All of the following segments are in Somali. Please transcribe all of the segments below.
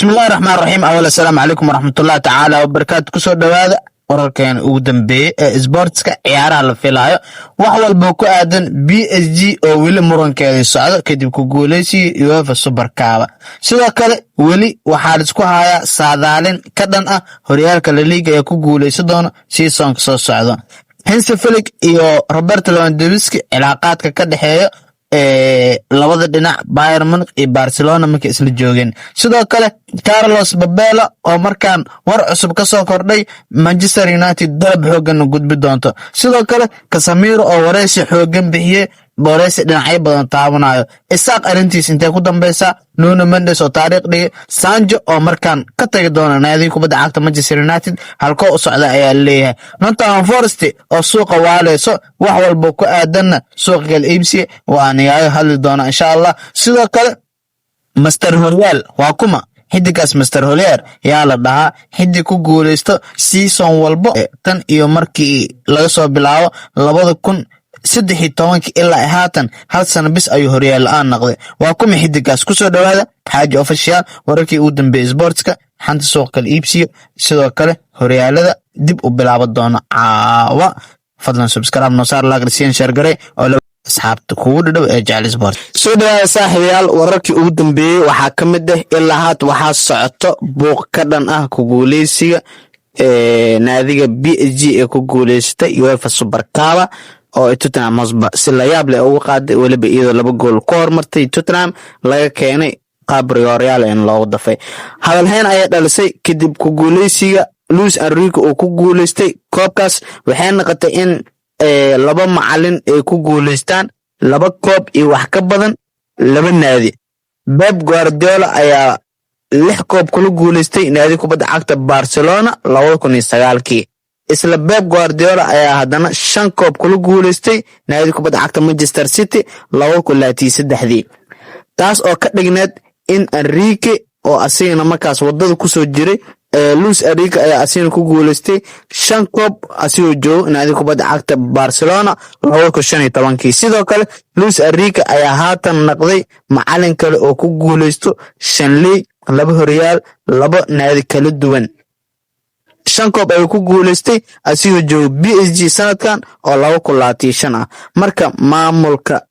bismillahi raxmaan raxiim awal assalaamu calaykum waraxmatullahi tacaala wabarakaatu kusoo dhowaada wararkeena ugu dambeeyey ee isboortska ciyaaraha la filaayo wax walba ku aadan PSG oo weli murankeedii socdo kadib ku guuleysigii UEFA Super Cup sidoo kale weli waxaa la isku hayaa saadaalin ka dhan ah horyaalka La Liga ee ku guuleysan doona seasonka soo socda Hansi Flick iyo Roberto Lewandowski cilaaqaadka ka dhaxeeya labada dhinac Bayern Munich iyo Barcelona markay isla joogeen sidoo kale Carlos Babela oo markaan war cusub ka soo kordhay Manchester United dalab xoogan u gudbi doonto sidoo kale Casemiro oo wareysi xoogan bixiyay wareysi dhinacyo badan taabanayo isaaq arintiis intee ku dambaysa Nuno Mendes oo taariikh dhigay Sancho oo markaan ka tagi doona naadiga kubadda cagta Manchester United halkoo u socda ayaa leeyahay Nottingham Forest oo suuqa waaleyso wax walba ku aadan suuqa gal iibsi waan yahay hadli doona insha Allah sidoo kale Master Horyal waa kuma xidigaas Master Horyal yaa la dhahaa xidig ku guuleysto season walba tan iyo markii laga soo bilaabo 2013 ilaa haatan hal sano bis ayuu Horyal aan noqday waa kuma xidigaas ku soo dhawaada xaaji official wararkii ugu dambeeyay sportska xanta suuqa kala iibsiyo sidoo kale horyaalada dib u bilaabo doona caawa fadlan subscribe noo saar like and share gare oo asxaabta kugu dhaw ee jecel sport soo dhawaada saaxiibayaal wararkii ugu dambeeyay waxaa ka mid ah ilaa haatan waxaa socoto buuq ka dhan ah ku guuleysiga naadiga PSG ee ku guuleystay UEFA Super Cup oo Tottenham Hotspur si la yaab leh ugu qaaday waliba iyadoo 2 gool ka hormartay Tottenham laga keenay qaab Real in loo dafay hadalhayn ayaa dhalisay kadib ku guuleysiga Luis Enrique oo ku guuleystay koobkaas waxay noqotay in laba macallin ay ku guuleystaan 2 koob iyo wax ka badan 2 naadi Pep Guardiola ayaa 6 koob kula guuleystay naadiga kubadda cagta Barcelona 2009 isla Pep Guardiola ayaa hadana 5 koob kula guuleystay naadiga kubadda cagta Manchester City 2013 taas oo ka dhigneed in Enrique oo asigana markaas wadada ku soo jiray Luis Enrique ayaa asigana ku guuleystay 5 koob asigoo joogo naadiga kubadda cagta Barcelona 2015 sidoo kale Luis Enrique ayaa haatan noqday macallin kale oo ku guuleysto 5 league 2 horyaal 2 naadi kala duwan 5 koob ay ku guuleystay asigoo joogo PSG sanadkan oo 2025 ah marka maamulka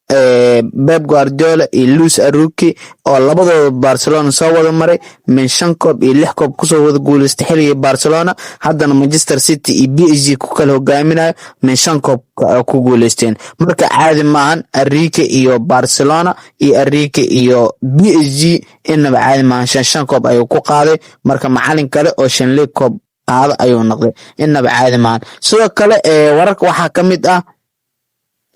Pep Guardiola iyo Luis Enrique oo labadooda Barcelona soo wada maray min 5 koob iyo 6 koob kusoo wada guuleystay xilliga Barcelona haddana Manchester City iyo PSG ku kala hogaaminayo min 5 koob ku guuleysteen marka caadi maahan Enrique iyo Barcelona iyo Enrique iyo PSG inaba caadi maahan 5 koob ayuu ku qaaday marka macallin kale oo 5 league koob ayuu noqday inaba caadi maahan sidoo kale wararka waxaa ka mid ah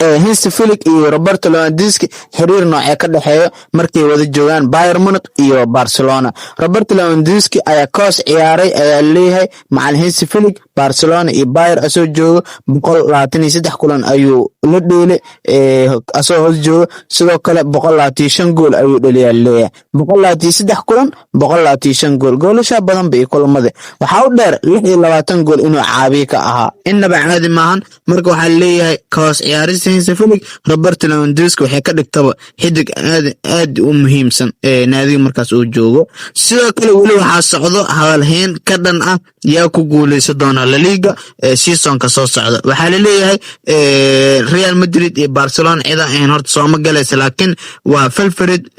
Hansi Flick iyo Roberto Lewandowski xiriir noocee ka dhaxeeyo markay wada joogaan Bayern Munich iyo Barcelona Roberto Lewandowski ayaa koos ciyaaray ayaa leeyahay macallin Hansi Flick Barcelona iyo Bayern asoo joogo 123 kulan ayuu la dheelay asoo hoos joogo sidoo kale 125 gool ayuu dhaliyay leeyahay 123 kulan 125 gool goolasha badan bay kulamada waxa uu dheer 26 gool inuu caabiye ka ahaa inaba caadi maahan marka waxa leeyahay koos ciyaaris Hansi Flick Roberto Lewandowski waxay ka dhigtaba xidig aad u muhiimsan naadiga markaas uu joogo sidoo kale wali waxa socdo hadalhayn ka dhan ah yaa ku guuleysan doona La Liga seasonka soo socda waxa la leeyahay Real Madrid iyo Barcelona cida ay horta soo ma galaysa laakiin waa Valverde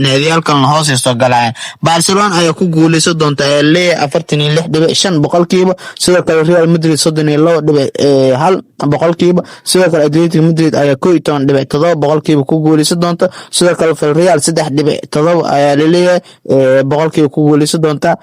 naadiyalkan hoos soo galayaan Barcelona ayaa ku guuleysan doonta ay leeyahay 46.5% sidoo kale Real Madrid 32.1% sidoo kale Atletico Madrid ayaa 11.7% ku guuleysan doonta sidoo kale Villarreal 3.7 ayaa la leeyahay boqolkiiba ku guuleysan doonta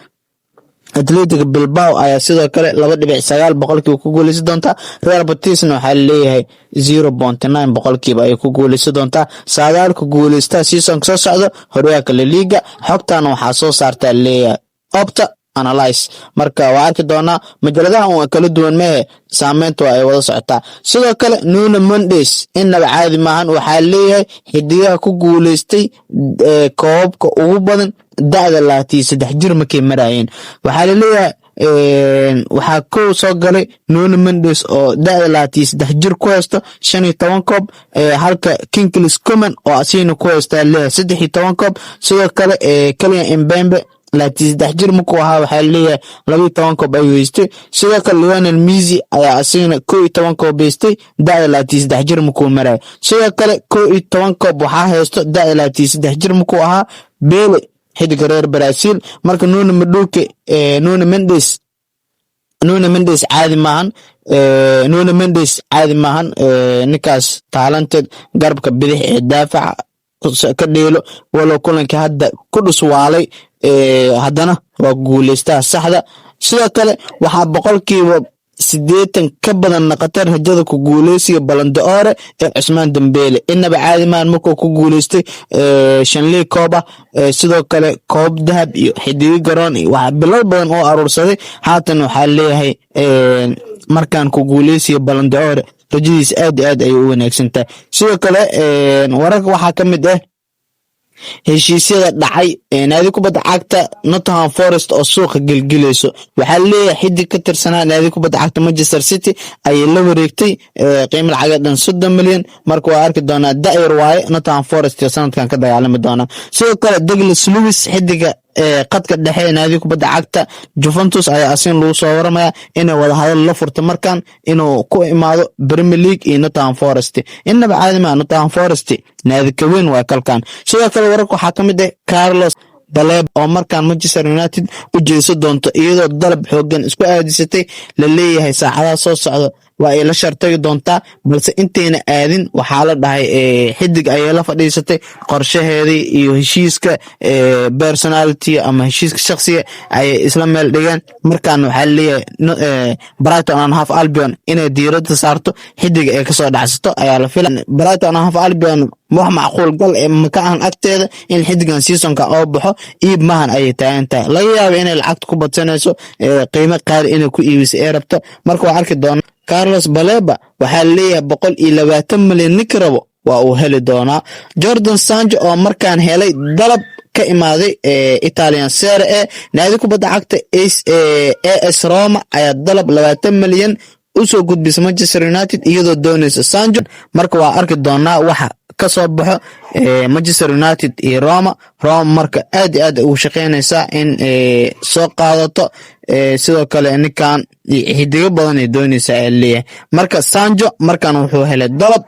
Atletico Bilbao ayaa sidoo kale 2.9% ku guuleysan doonta Real Betis waxa leeyahay 0.9% ay ku guuleysan doonta saadaal ku guuleysta season soo socda horyaalka La Liga xogtan waxa soo saarta leeyahay Opta analyze marka waa arki doona majaladaha oo kala duwan mee saameyntu ay wada socotaa sidoo kale Nuno Mendes inaba caadi maahan waxa leeyahay xidigaha ku guuleystay koobka ugu badan da'da 23 jir markay marayeen waxa leeyahay waxaa ku soo galay Nuno Mendes oo da'da 23 jir ku haysto 15 koob halka Kingsley Coman oo asina ku haysta 13 koob sidoo kale Kylian Mbappe laakiin 3 jir markuu ahaa waxaa leeyahay 12 koob ayuu haystay. sidoo kale Lionel Messi ayaa asigana 11 koob haystay da'da laakiin 3 jir markuu maray. sidoo kale 11 koob waxaa haysto da'da laakiin 3 jir markuu ahaa Pele xidiga reer Brazil. marka Nuno Mendes caadi maahan. ninkaas talented garabka bidix ee daafaca ka dheelo walow kulanka hadda ku dhuswaalay haddana waa guuleystaha saxda. sidoo kale waxaa boqolkiiba 80 ka badan naqatay rajada ku guuleysiga Ballon d'Or ee Ousmane Dembele. inaba caadi maahan markuu ku guuleystay 5 koob ah, sidoo kale koob dahab iyo xidiga garoon iyo wax bilad badan oo aruursaday. haatan waxaa leeyahay markaan ku guuleysiga Ballon d'Or rajadiisa aad iyo aad ay u wanaagsan tahay. sidoo kale wararka waxaa ka mid ah heshiisyada dhacay naadi kubadda cagta Nottingham Forest oo suuqa gelgelayso. waxaa leeyahay xidig ka tirsanaa naadi kubadda cagta Manchester City ayay la wareegtay qiimo lacag dhan 30 milyan. marka waa arki doonaa da'yar waaye Nottingham Forest ee sanadkan ka dagaalami doona. sidoo kale Douglas Luiz xidiga qadka dhexe naadi kubadda cagta Juventus ayaa asin lagu soo waramaya inay wada hadal la furto markan inuu ku imaado Premier League iyo Nottingham Forest. inaba caadi ma Nottingham Forest naadi ka weyn waa kalkan. sidoo kale wararka waxaa ka mid ah Carlos Baleba oo markaan Manchester United u jeeso doonto iyadoo dalab xoogan isku aadisatay la leeyahay saacadaha soo socda waa ay la shartay doontaa, balse intayna aadin waxaa la dhahay xidig ay la fadhiisatay qorshaheedii iyo heshiiska personality ama heshiiska shakhsiga ay isla meel dhigaan. markaan waxaa leeyahay Brighton and Hove Albion inay diiradda saarto xidig ay ka soo dhacsato ayaa la filan. Brighton and Hove Albion wax macquul gal maka aan agteeda in xidigan seasonka oo baxo iib maahan ayay taagan tahay. laga yaabo inay lacagta ku badsanayso qiimo qaali inay ku iibiso ee rabta. marka waa arki doona Carlos Baleba waxaa leeyahay 120 milyan ninka rabo waa uu heli doonaa. Jordan Sancho oo markaan helay dalab ka imaaday Italian Serie A naadi kubadda cagta AS Roma ayaa dalab 20 milyan u soo gudbisay Manchester United iyadoo doonaysa Sancho. marka waa arki doonaa waxa ka soo baxo Manchester United iyo Roma marka aad iyo aad u shaqeynaysa in soo qaadato sidoo kale ninkan xidiga badan ay doonaysaa ay leeyahay. marka Sancho markan wuxuu helay dalab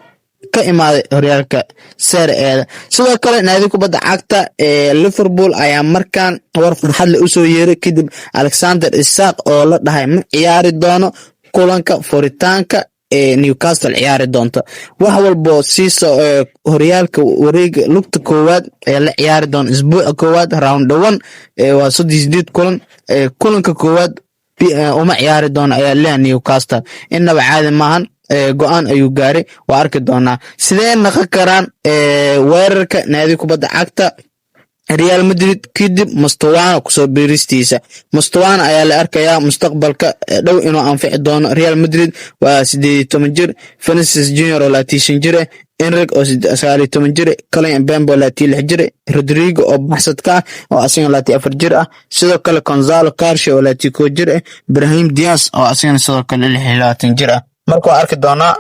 ka imaaday horyaalka Serie A. sidoo kale naadi kubadda cagta Liverpool ayaa markan war farxad leh u soo yeeray kadib Alexander Isak oo la dhahay ma ciyaari doono kulanka furitaanka Newcastle ciyaari doonto. wax walbo siiso horyaalka wareega lugta koowaad ee la ciyaari doon isbuuca koowaad round 1 waa 38 kulan. kulanka koowaad uma ciyaari doon ayaa leeyahay Newcastle. inaba caadi maahan go'aan ayuu gaaray. waa arki doonaa sidee naqan karaan weerarka naadi kubadda cagta Real Madrid kadib Mastowana kusoo biiristiisa. Mastowana ayaa la arkayaa mustaqbalka dhow inuu anfici doono Real Madrid. waa 18 jir, Vinicius Junior oo 20 jir, Enrique oo 19 jir, Kylian Mbappe oo 26 jir, Rodrigo oo baxsadka ah oo asagana 24 jir ah, sidoo kale Gonzalo Garcia oo 21 jir, Brahim Diaz oo asagana sidoo kale 26 jir ah. marka waa arki doonaa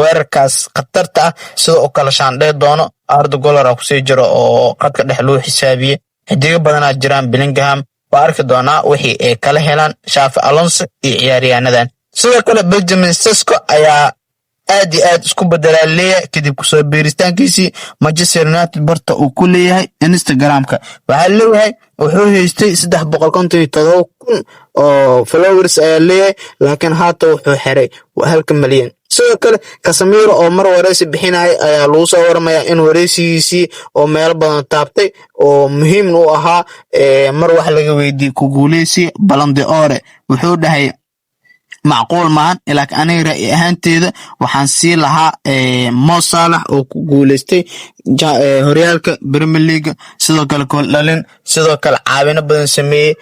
weerarkaas khatarta ah sida uu kala shaandhey doono. Arda Güler ku sii jiro oo qadka dhex loo xisaabiyay xidiga badanaa jiraan Bellingham. waa arki doonaa wixii ay kala helaan Xavi Alonso iyo ciyaaryahanadan. sidoo kale Benjamin Sesko ayaa aad iyo aad isku bedelay leeyahay kadib kusoo biiristaankiisii Manchester United barta uu ku leeyahay Instagram-ka. waxaa leeyahay wuxuu haystay 357,000 oo followers ayaa leeyahay laakiin haata wuxuu xiray 1 milyan. sidoo kale Casemiro oo mar wareysi bixinay ayaa lagu soo waramayaa in wareysigiisii oo meel badan taabtay oo muhiim u ahaa. mar wax laga weydiiyay ku guuleysi Ballon d'Or wuxuu dhahay macquul maahan ilaa aniga ra'yi ahaanteeda waxaan sii lahaa Mo Salah oo ku guuleystay horyaalka Premier League, sidoo kale gool dhalin, sidoo kale caawino badan sameeyay,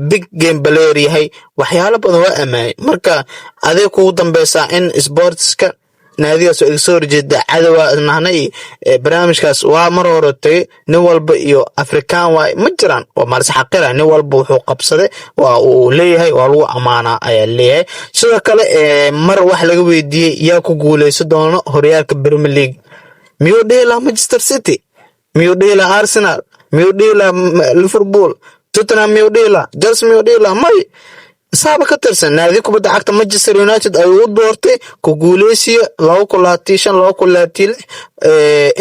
big game player yahay, waxyaalo badan waa amaanay. marka adeeg kugu dambeysa in sportska naadigaas oo soo horjeeda cadawa nahnay barnaamijkaas waa mar hore tagay nin walba iyo Afrikaan waa ma jiraan oo marsi xaqira nin walba wuxuu qabsaday waa uu leeyahay waa lagu amaana ayaa leeyahay. sidoo kale mar wax laga weydiiyay yaa ku guuleysan doono horyaalka Premier League, miyuu dheela Manchester City, miyuu dheela Arsenal, miyuu dheela Liverpool, Tottenham miyuu dhila Chelsea miyuu dhila may saaba ka tirsan naadi kubadda cagta Manchester United ayuu u doortay ku guuleysiga 2025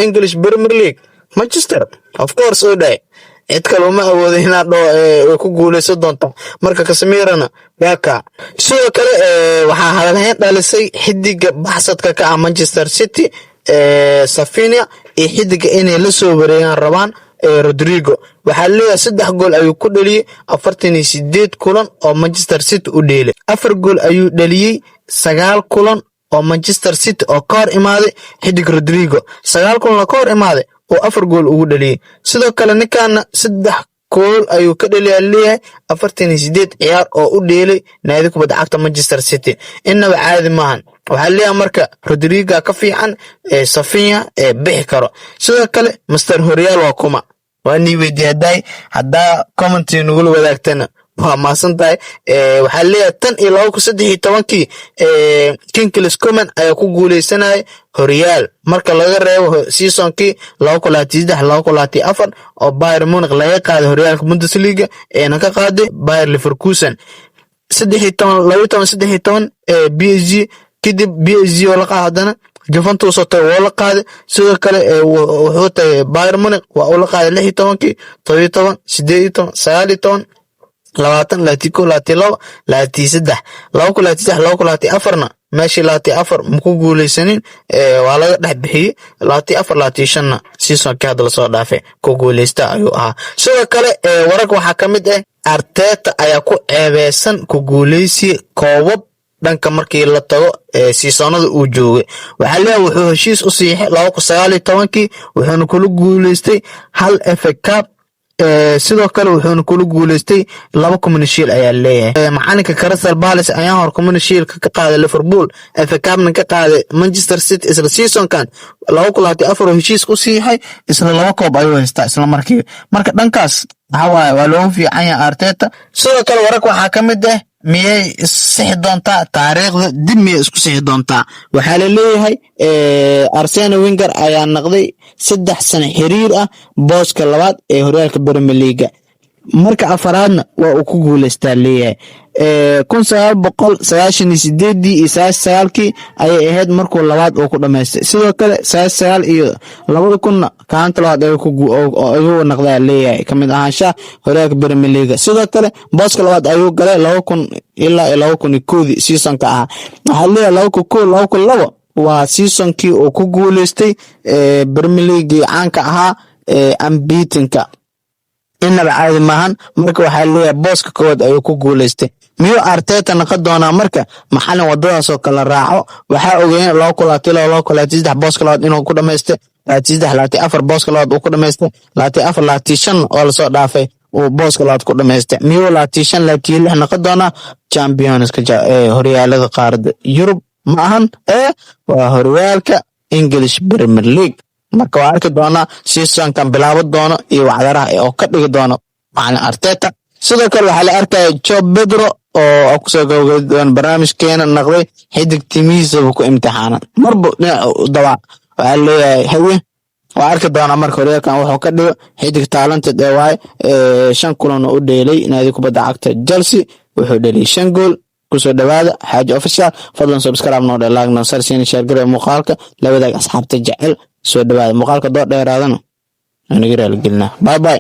English Premier League Manchester of course oo dhaay cid kale uma awoodo inaad ku guuleyso doonto marka Casemiro gaaka sidoo kale waxaa hadalhayn dhalisay xidiga baxsadka ka ah Manchester City Safinha iyo xidiga inay la soo wareegaan rabaan Rodrigo waxaa leeyahay 3 gool ayuu ku dhaliyay 48 kulan oo Manchester City u dheelay 4 gool ayuu dhaliyay 9 kulan oo Manchester City oo kor imaaday xidig Rodrigo 9 kulan oo kor imaaday oo 4 gool ugu dhaliyay sidoo kale ninkan 3 gool ayuu ka dhaliyay 48 ciyaar oo u dheelay naadi kubadda cagta Manchester City inaba caadi maahan waxaa leeyahay marka Rodrigo ka fiican Safinha bixi karo sidoo kale Mr Horyal waa kuma waani weydiiyaday hadda comment inuu wadaagtana waa maasantahay waxaa leeyahay tan iyo 2013 Kingsley Coman ayaa ku guuleysanay Horyal marka laga reebo seasonkii 2023-2024 oo Bayern Munich laga qaaday Horyalka Bundesliga ee ka qaaday Bayer Leverkusen 13 PSG kadib PSG oo la qaadana Juventus oo tahay la qaaday sidoo kale wuxuu tahay Bayern Munich waa la qaaday 16 17 18 19 labaatan laatiko laatilo laatisaddex 2023-2024 meeshii 24 muku guuleysanin waa laga dhex bixiyay 24-25 seasonka hadda la soo dhaafay ku guuleysta ayuu ahaa sidoo kale wararka waxaa kamid ah Arteta ayaa ku ceebeysan ku guuleysi koobab dhanka markii la tago seasonada uu joogay waxaa leeyahay wuxuu heshiis u siixay 2019 wuxuuna kula guuleystay hal FA Cup sidoo kale wuxuuna kula guuleystay 2 Community Shield ayaa leeyahay macalinka Crystal Palace ayaa hor Community Shield ka qaaday Liverpool FA Cup ka qaaday Manchester City isla seasonkan 2024 heshiis u siixay isla 2 koob ayuu haystaa isla markii marka dhankaas waa loo fiican yahay Arteta sidoo kale wararka waxaa kamid ah miyay sixi doontaa taariikhda dib miyay isku sixi doontaa waxaa la leeyahay Arsene Wenger ayaa noqday 3 sano xiriir ah booska labaad ee horyaalka Premier League marka afaraadna waa uu ku guuleystaa leeyahay 1998 iyo 99 ayay ahayd markuu labaad uu ku dhameystay sidoo kale 99 iyo 2000 kaanta labaad ayuu noqdaa leeyahay kamid ahaanshaha horyaalka Premier League sidoo kale booska labaad ayuu galay 2000 ilaa 2001 seasonka ah waxaa leeyahay 2002 waa seasonkii uu ku guuleystay Premier League caanka ahaa unbeatenka inaba caadi maahan marka waxaa leeyahay booska koowaad ayuu ku guuleystay miyuu Arteta noqon doonaa marka maxalin wadadaas oo kala raaco waxaa ogeeyeen 2023 booska labaad inuu ku dhameystay 24 booska labaad uu ku dhameystay 24 oo la soo dhaafay uu booska labaad ku dhameystay miyuu 25 noqon doonaa Championska horyaalada qaaradda Yurub ma ahan waa horyaalka English Premier League marka waa arki doona seasonkan bilaabo doono iyo wacdaraha oo ka dhigi doono macallin Arteta sidoo kale waxaa la arkay Joe Pedro oo ku soo gabagabay barnaamijkeena noqday xidig timiisa ku imtixaanan marba dawa waxaa leeyahay hawe waa arki doona marka horyaalkan wuxuu ka dhigo xidig talented waay 5 kulan oo u dheelay naadi kubadda cagta Chelsea wuxuu dhaliyay 5 gool kusoo dhawaada Xaaji Official fadlan subscribe noo like noo share garay muuqaalka la wadaag asxaabta jecel soo dhawaada muuqaalka dheeraadana aniga raali gelina bye bye